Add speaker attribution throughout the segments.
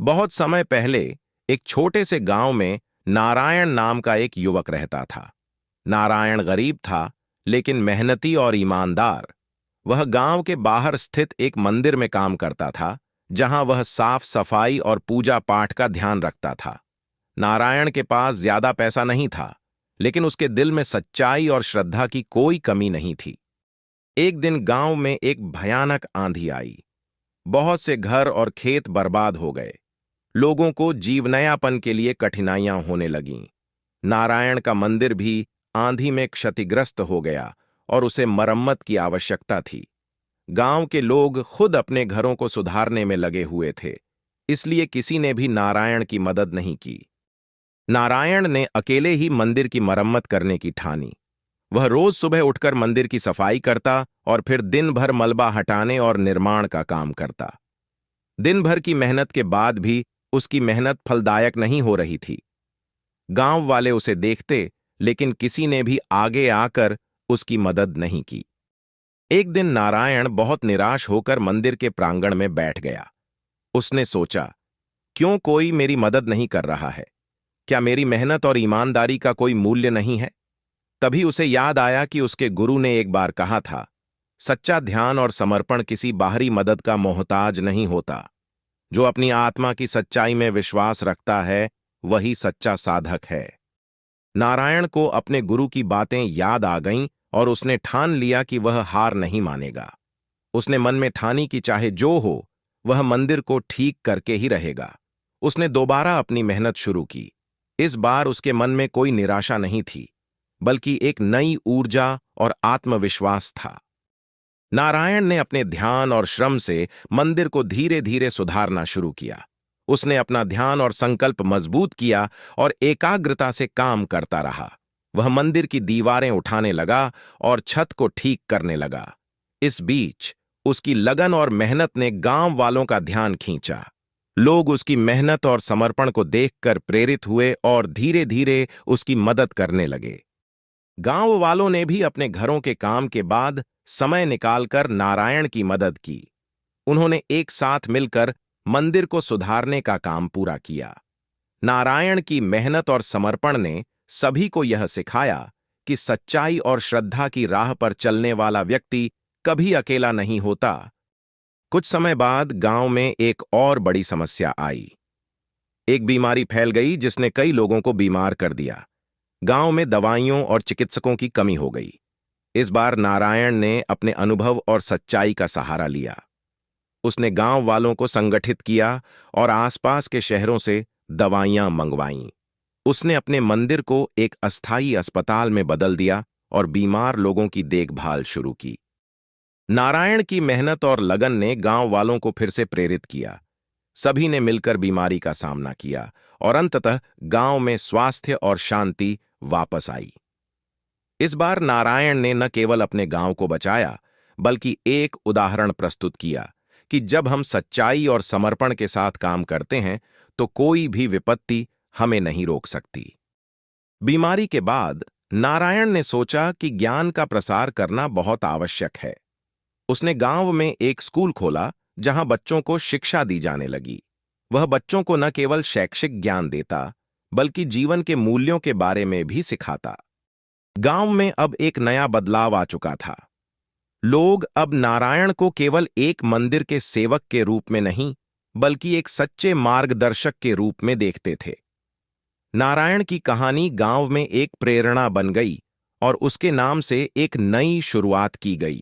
Speaker 1: बहुत समय पहले एक छोटे से गांव में नारायण नाम का एक युवक रहता था। नारायण गरीब था, लेकिन मेहनती और ईमानदार। वह गांव के बाहर स्थित एक मंदिर में काम करता था, जहां वह साफ सफाई और पूजा पाठ का ध्यान रखता था। नारायण के पास ज्यादा पैसा नहीं था, लेकिन उसके दिल में सच्चाई और श्रद्धा की कोई कमी नहीं थी। एक दिन गांव में एक भयानक आंधी आई। बहुत से घर और खेत बर्बाद हो गए। लोगों को जीवनयापन के लिए कठिनाइयां होने लगीं। नारायण का मंदिर भी आंधी में क्षतिग्रस्त हो गया और उसे मरम्मत की आवश्यकता थी। गांव के लोग खुद अपने घरों को सुधारने में लगे हुए थे, इसलिए किसी ने भी नारायण की मदद नहीं की। नारायण ने अकेले ही मंदिर की मरम्मत करने की ठानी। वह रोज सुबह उठकर मंदिर की सफाई करता और फिर दिन भर मलबा हटाने और निर्माण का काम करता। दिन भर की मेहनत के बाद भी उसकी मेहनत फलदायक नहीं हो रही थी। गांव वाले उसे देखते, लेकिन किसी ने भी आगे आकर उसकी मदद नहीं की। एक दिन नारायण बहुत निराश होकर मंदिर के प्रांगण में बैठ गया। उसने सोचा, क्यों कोई मेरी मदद नहीं कर रहा है? क्या मेरी मेहनत और ईमानदारी का कोई मूल्य नहीं है? तभी उसे याद आया कि उसके गुरु ने एक बार कहा था, सच्चा ध्यान और समर्पण किसी बाहरी मदद का मोहताज नहीं होता। जो अपनी आत्मा की सच्चाई में विश्वास रखता है, वही सच्चा साधक है। नारायण को अपने गुरु की बातें याद आ गईं और उसने ठान लिया कि वह हार नहीं मानेगा। उसने मन में ठानी कि चाहे जो हो, वह मंदिर को ठीक करके ही रहेगा। उसने दोबारा अपनी मेहनत शुरू की। इस बार उसके मन में कोई निराशा नहीं थी, बल्कि एक नई ऊर्जा और आत्मविश्वास था। नारायण ने अपने ध्यान और श्रम से मंदिर को धीरे धीरे सुधारना शुरू किया। उसने अपना ध्यान और संकल्प मजबूत किया और एकाग्रता से काम करता रहा। वह मंदिर की दीवारें उठाने लगा और छत को ठीक करने लगा। इस बीच उसकी लगन और मेहनत ने गांव वालों का ध्यान खींचा। लोग उसकी मेहनत और समर्पण को देखकर प्रेरित हुए और धीरे धीरे उसकी मदद करने लगे। गांव वालों ने भी अपने घरों के काम के बाद समय निकालकर नारायण की मदद की। उन्होंने एक साथ मिलकर मंदिर को सुधारने का काम पूरा किया। नारायण की मेहनत और समर्पण ने सभी को यह सिखाया कि सच्चाई और श्रद्धा की राह पर चलने वाला व्यक्ति कभी अकेला नहीं होता। कुछ समय बाद गांव में एक और बड़ी समस्या आई। एक बीमारी फैल गई जिसने कई लोगों को बीमार कर दिया। गांव में दवाइयों और चिकित्सकों की कमी हो गई। इस बार नारायण ने अपने अनुभव और सच्चाई का सहारा लिया। उसने गांव वालों को संगठित किया और आसपास के शहरों से दवाइयां मंगवाईं। उसने अपने मंदिर को एक अस्थायी अस्पताल में बदल दिया और बीमार लोगों की देखभाल शुरू की। नारायण की मेहनत और लगन ने गांव वालों को फिर से प्रेरित किया। सभी ने मिलकर बीमारी का सामना किया और अंततः गांव में स्वास्थ्य और शांति वापस आई। इस बार नारायण ने न केवल अपने गांव को बचाया, बल्कि एक उदाहरण प्रस्तुत किया कि जब हम सच्चाई और समर्पण के साथ काम करते हैं, तो कोई भी विपत्ति हमें नहीं रोक सकती। बीमारी के बाद नारायण ने सोचा कि ज्ञान का प्रसार करना बहुत आवश्यक है। उसने गांव में एक स्कूल खोला, जहां बच्चों को शिक्षा दी जाने लगी। वह बच्चों को न केवल शैक्षिक ज्ञान देता, बल्कि जीवन के मूल्यों के बारे में भी सिखाता। गांव में अब एक नया बदलाव आ चुका था। लोग अब नारायण को केवल एक मंदिर के सेवक के रूप में नहीं, बल्कि एक सच्चे मार्गदर्शक के रूप में देखते थे। नारायण की कहानी गांव में एक प्रेरणा बन गई और उसके नाम से एक नई शुरुआत की गई।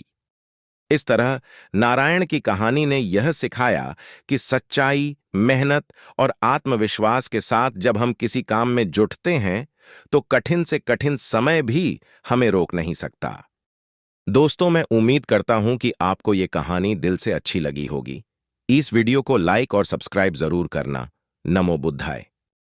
Speaker 1: इस तरह नारायण की कहानी ने यह सिखाया कि सच्चाई, मेहनत और आत्मविश्वास के साथ जब हम किसी काम में जुटते हैं, तो कठिन से कठिन समय भी हमें रोक नहीं सकता। दोस्तों, मैं उम्मीद करता हूं कि आपको ये कहानी दिल से अच्छी लगी होगी। इस वीडियो को लाइक और सब्सक्राइब जरूर करना। नमो बुद्धाय।